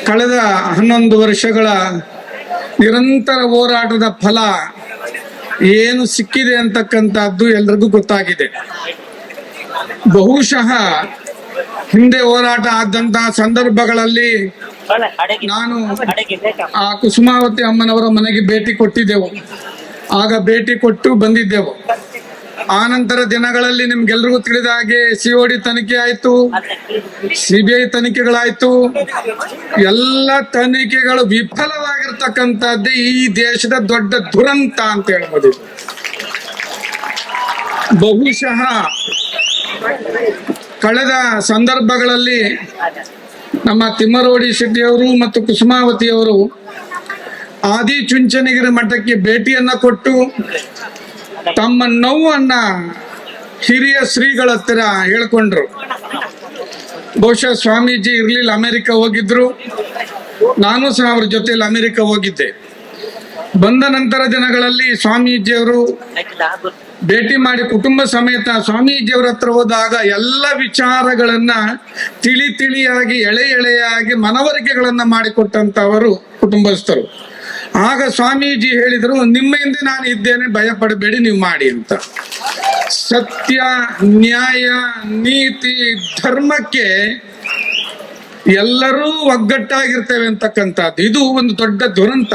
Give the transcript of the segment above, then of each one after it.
ಕಳೆದ 11 ವರ್ಷಗಳ ನಿರಂತರ ಹೋರಾಟದ ಫಲ ಏನು ಸಿಕ್ಕಿದೆ ಅಂತಕ್ಕಂಥದ್ದು ಎಲ್ರಿಗೂ ಗೊತ್ತಾಗಿದೆ. ಬಹುಶಃ ಹಿಂದೆ ಹೋರಾಟ ಆದಂತಹ ಸಂದರ್ಭಗಳಲ್ಲಿ ನಾನು ಆ ಕುಸುಮಾವತಿ ಅಮ್ಮನವರ ಮನೆಗೆ ಭೇಟಿ ಕೊಟ್ಟಿದ್ದೆವು. ಆಗ ಭೇಟಿ ಕೊಟ್ಟು ಬಂದಿದ್ದೆವು. ಆ ನಂತರ ದಿನಗಳಲ್ಲಿ ನಿಮ್ಗೆಲ್ರಿಗೂ ತಿಳಿದ ಹಾಗೆ ಸಿಒಡಿ ತನಿಖೆ ಆಯ್ತು, ಸಿಬಿಐ ತನಿಖೆಗಳಾಯ್ತು. ಎಲ್ಲ ತನಿಖೆಗಳು ವಿಫಲವಾಗಿರ್ತಕ್ಕಂಥದ್ದೇ ಈ ದೇಶದ ದೊಡ್ಡ ದುರಂತ ಅಂತ ಹೇಳ್ಬೋದು. ಬಹುಶಃ ಕಳೆದ ಸಂದರ್ಭಗಳಲ್ಲಿ ನಮ್ಮ ತಿಮ್ಮರೋಡಿ ಶೆಟ್ಟಿಯವರು ಮತ್ತು ಕುಸುಮಾವತಿಯವರು ಆದಿಚುಂಚನಗಿರಿ ಮಠಕ್ಕೆ ಭೇಟಿಯನ್ನ ಕೊಟ್ಟು ತಮ್ಮ ನೋವನ್ನ ಹಿರಿಯ ಶ್ರೀಗಳ ಹತ್ತಿರ ಹೇಳ್ಕೊಂಡ್ರು. ಬಹುಶಃ ಸ್ವಾಮೀಜಿ ಇರ್ಲಿಲ್ಲ, ಅಮೆರಿಕ ಹೋಗಿದ್ರು. ನಾನು ಸಹ ಅವ್ರ ಜೊತೆಯಲ್ಲಿ ಅಮೆರಿಕ ಹೋಗಿದ್ದೆ. ಬಂದ ನಂತರ ದಿನಗಳಲ್ಲಿ ಸ್ವಾಮೀಜಿಯವರು ಭೇಟಿ ಮಾಡಿ ಕುಟುಂಬ ಸಮೇತ ಸ್ವಾಮೀಜಿಯವರ ಹತ್ರ ಹೋದಾಗ ಎಲ್ಲ ವಿಚಾರಗಳನ್ನ ತಿಳಿಯಾಗಿ ಎಳೆಯಾಗಿ ಮನವರಿಕೆಗಳನ್ನ ಮಾಡಿಕೊಟ್ಟಂತವರು ಕುಟುಂಬಸ್ಥರು. ಆಗ ಸ್ವಾಮೀಜಿ ಹೇಳಿದರು, ನಿಮ್ಮ ಹಿಂದೆ ನಾನು ಇದ್ದೇನೆ, ಭಯ ಪಡಬೇಡಿ, ನೀವು ಮಾಡಿ ಅಂತ. ಸತ್ಯ, ನ್ಯಾಯ, ನೀತಿ, ಧರ್ಮಕ್ಕೆ ಎಲ್ಲರೂ ಒಗ್ಗಟ್ಟಾಗಿರ್ತೇವೆ ಅಂತಕ್ಕಂಥದ್ದು ಇದು ಒಂದು ದೊಡ್ಡ ದುರಂತ.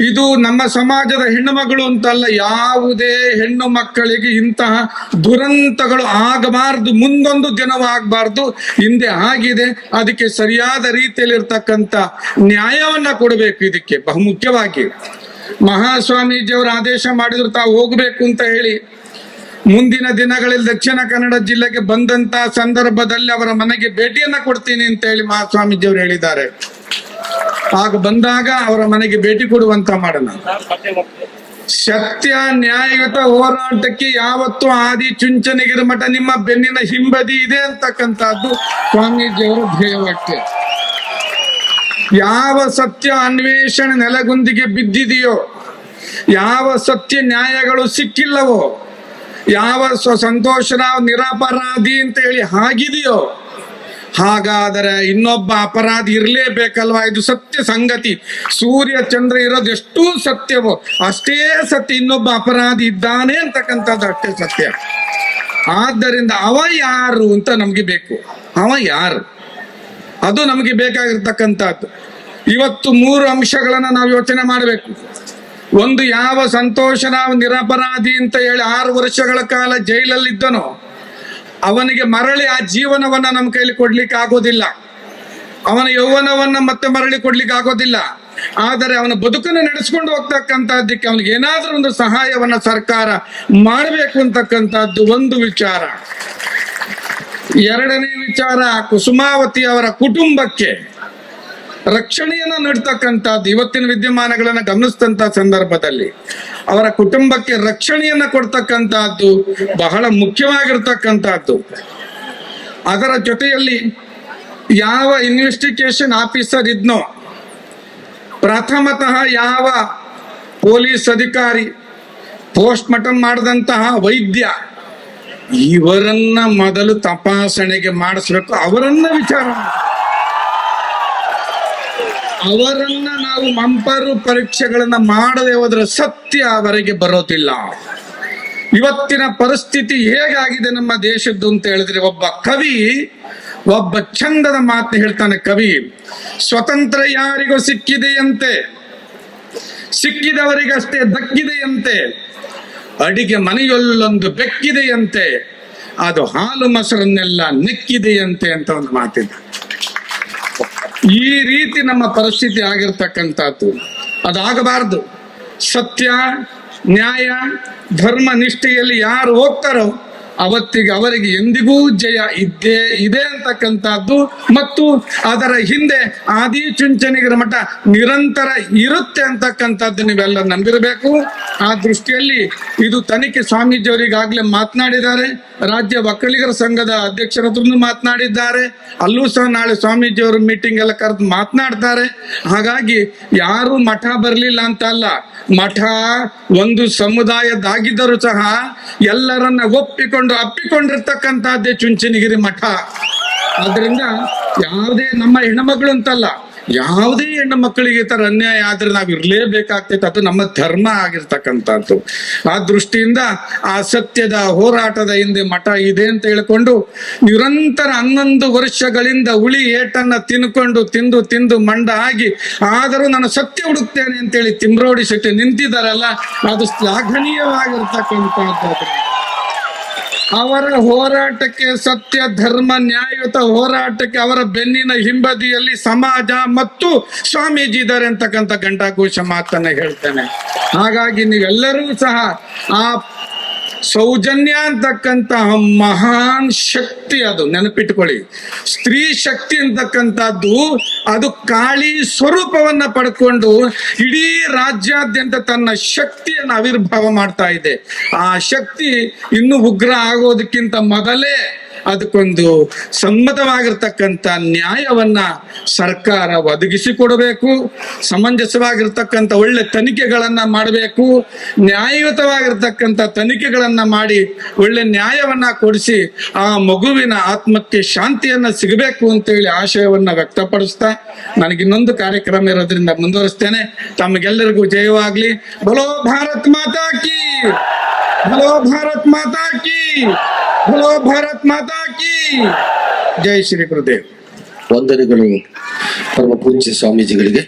ಇದು ನಮ್ಮ ಸಮಾಜದ ಹೆಣ್ಣು ಮಗಳು ಅಂತಲ್ಲ, ಯಾವುದೇ ಹೆಣ್ಣು ಮಕ್ಕಳಿಗೆ ಇಂತಹ ದುರಂತಗಳು ಆಗಬಾರ್ದು, ಮುಂದೊಂದು ದಿನವಾಗಬಾರ್ದು. ಹಿಂದೆ ಆಗಿದೆ, ಅದಕ್ಕೆ ಸರಿಯಾದ ರೀತಿಯಲ್ಲಿ ಇರ್ತಕ್ಕಂಥ ನ್ಯಾಯವನ್ನ ಕೊಡಬೇಕು. ಇದಕ್ಕೆ ಬಹುಮುಖ್ಯವಾಗಿ ಮಹಾಸ್ವಾಮೀಜಿಯವರು ಆದೇಶ ಮಾಡಿದ್ರು, ತಾವು ಹೋಗ್ಬೇಕು ಅಂತ ಹೇಳಿ. ಮುಂದಿನ ದಿನಗಳಲ್ಲಿ ದಕ್ಷಿಣ ಕನ್ನಡ ಜಿಲ್ಲೆಗೆ ಬಂದಂತ ಸಂದರ್ಭದಲ್ಲಿ ಅವರ ಮನೆಗೆ ಭೇಟಿಯನ್ನ ಕೊಡ್ತೀನಿ ಅಂತ ಹೇಳಿ ಮಹಾಸ್ವಾಮೀಜಿಯವರು ಹೇಳಿದ್ದಾರೆ. ಆಗ ಬಂದಾಗ ಅವರ ಮನೆಗೆ ಭೇಟಿ ಕೊಡುವಂತ ಮಾಡೋಣ. ಸತ್ಯ ನ್ಯಾಯಯುತ ಹೋರಾಟಕ್ಕೆ ಯಾವತ್ತೂ ಆದಿಚುಂಚನಗಿರಿ ಮಠ ನಿಮ್ಮ ಬೆನ್ನಿನ ಹಿಂಬದಿ ಇದೆ ಅಂತಕ್ಕಂಥದ್ದು ಸ್ವಾಮೀಜಿಯವರ ಧ್ಯೇಯವಾಕ್ಯ. ಯಾವ ಸತ್ಯ ಅನ್ವೇಷಣೆ ನೆಲಗುಂದಿಗೆ ಬಿದ್ದಿದೆಯೋ, ಯಾವ ಸತ್ಯ ನ್ಯಾಯಗಳು ಸಿಕ್ಕಿಲ್ಲವೋ, ಯಾವ ಸಂತೋಷರಾವ್ ನಿರಪರಾಧಿ ಅಂತ ಹೇಳಿ ಆಗಿದೆಯೋ, ಹಾಗಾದರೆ ಇನ್ನೊಬ್ಬ ಅಪರಾಧಿ ಇರಲೇಬೇಕಲ್ವಾ? ಇದು ಸತ್ಯ ಸಂಗತಿ. ಸೂರ್ಯ ಚಂದ್ರ ಇರೋದು ಎಷ್ಟು ಸತ್ಯವೋ ಅಷ್ಟೇ ಸತ್ಯ ಇನ್ನೊಬ್ಬ ಅಪರಾಧಿ ಇದ್ದಾನೆ ಅಂತಕ್ಕಂಥದ್ದು ಅಷ್ಟೇ ಸತ್ಯ. ಆದ್ದರಿಂದ ಅವ ಯಾರು ಅಂತ ನಮ್ಗೆ ಬೇಕು. ಅವ ಯಾರು ಅದು ನಮಗೆ ಬೇಕಾಗಿರ್ತಕ್ಕಂಥದ್ದು. ಇವತ್ತು 3 ಅಂಶಗಳನ್ನ ನಾವು ಯೋಚನೆ ಮಾಡಬೇಕು. ಒಂದು, ಯಾವ ಸಂತೋಷರಾವ್ ನಿರಪರಾಧಿ ಅಂತ ಹೇಳಿ 6 ವರ್ಷಗಳ ಕಾಲ ಜೈಲಲ್ಲಿದ್ದನೋ ಅವನಿಗೆ ಮರಳಿ ಆ ಜೀವನವನ್ನ ನಮ್ಮ ಕೈಲಿ ಕೊಡ್ಲಿಕ್ಕೆ ಆಗೋದಿಲ್ಲ. ಅವನ ಯೌವನವನ್ನ ಮತ್ತೆ ಮರಳಿ ಕೊಡ್ಲಿಕ್ಕೆ ಆಗೋದಿಲ್ಲ. ಆದರೆ ಅವನ ಬದುಕನ್ನು ನಡೆಸ್ಕೊಂಡು ಹೋಗ್ತಕ್ಕಂಥದ್ದಕ್ಕೆ ಅವನಿಗೆ ಏನಾದ್ರೂ ಒಂದು ಸಹಾಯವನ್ನ ಸರ್ಕಾರ ಮಾಡಬೇಕು ಅಂತಕ್ಕಂಥದ್ದು ಒಂದು ವಿಚಾರ. ಎರಡನೇ ವಿಚಾರ, ಕುಸುಮಾವತಿ ಅವರ ಕುಟುಂಬಕ್ಕೆ ರಕ್ಷಣೆಯನ್ನ ನೀಡ್ತಕ್ಕಂಥದ್ದು. ಇವತ್ತಿನ ವಿದ್ಯಮಾನಗಳನ್ನ ಗಮನಿಸಿದಂತ ಸಂದರ್ಭದಲ್ಲಿ ಅವರ ಕುಟುಂಬಕ್ಕೆ ರಕ್ಷಣೆಯನ್ನ ಕೊಡ್ತಕ್ಕಂಥದ್ದು ಬಹಳ ಮುಖ್ಯವಾಗಿರ್ತಕ್ಕಂಥದ್ದು. ಅದರ ಜೊತೆಯಲ್ಲಿ ಯಾವ ಇನ್ವೆಸ್ಟಿಗೇಷನ್ ಆಫೀಸರ್ ಇದ್ನೋ, ಪ್ರಥಮತಃ ಯಾವ ಪೊಲೀಸ್ ಅಧಿಕಾರಿ, ಪೋಸ್ಟ್ ಮಾರ್ಟಮ್ ಮಾಡಿದಂತಹ ವೈದ್ಯ, ಇವರನ್ನ ಮೊದಲು ತಪಾಸಣೆಗೆ ಮಾಡಿಸ್ಬೇಕು. ಅವರನ್ನ ವಿಚಾರ ಅವರನ್ನ ನಾವು ಮಂಪರು ಪರೀಕ್ಷೆಗಳನ್ನ ಮಾಡದೆ ಹೋದ್ರೆ ಸತ್ಯ ಅವರಿಗೆ ಬರೋದಿಲ್ಲ. ಇವತ್ತಿನ ಪರಿಸ್ಥಿತಿ ಹೇಗಾಗಿದೆ ನಮ್ಮ ದೇಶದ್ದು ಅಂತ ಹೇಳಿದ್ರೆ, ಒಬ್ಬ ಕವಿ ಒಬ್ಬ ಚಂದದ ಮಾತು ಹೇಳ್ತಾನೆ. ಕವಿ, ಸ್ವತಂತ್ರ ಯಾರಿಗೂ ಸಿಕ್ಕಿದೆಯಂತೆ, ಸಿಕ್ಕಿದವರಿಗಷ್ಟೇ ದಕ್ಕಿದೆಯಂತೆ, ಅಡಿಗೆ ಮನೆಯಲ್ಲೊಂದು ಬೆಕ್ಕಿದೆಯಂತೆ, ಅದು ಹಾಲು ಮೊಸರನ್ನೆಲ್ಲ ನೆಕ್ಕಿದೆಯಂತೆ ಅಂತ ಒಂದು ಮಾತಿದೆ. ಈ ರೀತಿ ನಮ್ಮ ಪರಿಸ್ಥಿತಿ ಆಗಿರ್ತಕ್ಕಂಥದ್ದು. ಅದಾಗಬಾರ್ದು. ಸತ್ಯ, ನ್ಯಾಯ, ಧರ್ಮ ನಿಷ್ಠೆಯಲ್ಲಿ ಯಾರು ಹೋಗ್ತಾರೋ ಅವತ್ತಿಗೆ ಅವರಿಗೆ ಎಂದಿಗೂ ಜಯ ಇದ್ದೇ ಇದೆ ಅಂತಕ್ಕಂಥದ್ದು. ಮತ್ತು ಅದರ ಹಿಂದೆ ಆದಿಚುಂಚನಗಿರಿ ಮಠ ನಿರಂತರ ಇರುತ್ತೆ ಅಂತಕ್ಕಂಥದ್ದು ನೀವೆಲ್ಲ ನಂಬಿರಬೇಕು. ಆ ದೃಷ್ಟಿಯಲ್ಲಿ ಇದು ತನಿಖೆ ಸ್ವಾಮೀಜಿಯವರಿಗಾಗಲೇ ಮಾತನಾಡಿದ್ದಾರೆ. ರಾಜ್ಯ ಒಕ್ಕಲಿಗರ ಸಂಘದ ಅಧ್ಯಕ್ಷರ ಹತ್ರ ಮಾತನಾಡಿದ್ದಾರೆ. ಅಲ್ಲೂ ಸಹ ನಾಳೆ ಸ್ವಾಮೀಜಿಯವರು ಮೀಟಿಂಗ್ ಎಲ್ಲ ಕರೆದು ಮಾತನಾಡ್ತಾರೆ. ಹಾಗಾಗಿ ಯಾರು ಮಠ ಬರಲಿಲ್ಲ ಅಂತ ಅಲ್ಲ, ಮಠ ಒಂದು ಸಮುದಾಯದಾಗಿದ್ದರೂ ಸಹ ಎಲ್ಲರನ್ನ ಒಪ್ಪಿಕೊಂಡು ಅಪ್ಪಿಕೊಂಡಿರ್ತಕ್ಕಂಥದ್ದೇ ಚುಂಚನಗಿರಿ ಮಠ. ಆದ್ರಿಂದ ಯಾವುದೇ ನಮ್ಮ ಹೆಣ್ಣುಮಕ್ಕಳು ಅಂತಲ್ಲ, ಯಾವುದೇ ಹೆಣ್ಣು ಮಕ್ಕಳಿಗೆ ಈ ತರ ಅನ್ಯಾಯ ಆದ್ರೆ ನಾವ್ ಇರ್ಲೇಬೇಕಾಗ್ತೈತೆ. ಅದು ನಮ್ಮ ಧರ್ಮ ಆಗಿರ್ತಕ್ಕಂಥದ್ದು. ಆ ದೃಷ್ಟಿಯಿಂದ ಆ ಸತ್ಯದ ಹೋರಾಟದ ಹಿಂದೆ ಮಠ ಇದೆ ಅಂತ ಹೇಳ್ಕೊಂಡು ನಿರಂತರ 11 ವರ್ಷಗಳಿಂದ ಉಳಿ ಏಟನ್ನ ತಿನ್ಕೊಂಡು ತಿಂದು ತಿಂದು ಮಂಡ ಆಗಿ ಆದರೂ ನಾನು ಸತ್ಯ ಹುಡುಕ್ತೇನೆ ಅಂತೇಳಿ ತಿಮ್ರೋಡಿ ಶೆಟ್ಟಿ ನಿಂತಿದ್ದಾರಲ್ಲ, ಅದು ಶ್ಲಾಘನೀಯವಾಗಿರ್ತಕ್ಕಂಥದ್ದು. ಅವರ ಹೋರಾಟಕ್ಕೆ, ಸತ್ಯ ಧರ್ಮ ನ್ಯಾಯಯುತ ಹೋರಾಟಕ್ಕೆ ಅವರ ಬೆನ್ನಿನ ಹಿಂಬದಿಯಲ್ಲಿ ಸಮಾಜ ಮತ್ತು ಸ್ವಾಮೀಜಿ ಇದ್ದಾರೆ ಅಂತಕ್ಕಂಥ ಘಂಟಾಘೋಷ ಮಾತನ್ನ ಹೇಳ್ತೇನೆ. ಹಾಗಾಗಿ ನೀವೆಲ್ಲರೂ ಸಹ ಆ ಸೌಜನ್ಯ ಅಂತಕ್ಕಂತಹ ಮಹಾನ್ ಶಕ್ತಿ, ಅದು ನೆನಪಿಟ್ಕೊಳ್ಳಿ. ಸ್ತ್ರೀ ಶಕ್ತಿ ಅಂತಕ್ಕಂಥದ್ದು ಅದು ಕಾಳಿ ಸ್ವರೂಪವನ್ನ ಪಡ್ಕೊಂಡು ಇಡೀ ರಾಜ್ಯಾದ್ಯಂತ ತನ್ನ ಶಕ್ತಿಯನ್ನು ಆವಿರ್ಭಾವ ಮಾಡ್ತಾ ಇದೆ. ಆ ಶಕ್ತಿ ಇನ್ನು ಉಗ್ರ ಆಗೋದಕ್ಕಿಂತ ಮೊದಲೇ ಅದಕ್ಕೊಂದು ಸಮ್ಮತವಾಗಿರ್ತಕ್ಕಂಥ ನ್ಯಾಯವನ್ನ ಸರ್ಕಾರ ಒದಗಿಸಿಕೊಡಬೇಕು. ಸಮಂಜಸವಾಗಿರ್ತಕ್ಕಂಥ ಒಳ್ಳೆ ತನಿಖೆಗಳನ್ನ ಮಾಡಬೇಕು. ನ್ಯಾಯಯುತವಾಗಿರ್ತಕ್ಕಂಥ ತನಿಖೆಗಳನ್ನ ಮಾಡಿ ಒಳ್ಳೆ ನ್ಯಾಯವನ್ನ ಕೊಡಿಸಿ ಆ ಮಗುವಿನ ಆತ್ಮಕ್ಕೆ ಶಾಂತಿಯನ್ನ ಸಿಗಬೇಕು ಅಂತೇಳಿ ಆಶಯವನ್ನ ವ್ಯಕ್ತಪಡಿಸ್ತಾ ನನಗಿನ್ನೊಂದು ಕಾರ್ಯಕ್ರಮ ಇರೋದ್ರಿಂದ ಮುಂದುವರಿಸ್ತೇನೆ. ತಮಗೆಲ್ಲರಿಗೂ ಜಯವಾಗ್ಲಿ. ಬಲೋ ಭಾರತ್ ಮಾತಾ ಕಿ, ಬಲೋ ಭಾರತ್ ಮಾತಾ ಕಿ, ಬಲೋ ಭಾರತ್ ಮಾತಾ ಕಿ ಜೈ. ಶ್ರೀ ಗುರುದೇವ್. ವಂದನೆಗಳು ಪರಮ ಪೂಜ್ಯ ಸ್ವಾಮೀಜಿಗಳಿಗೆ.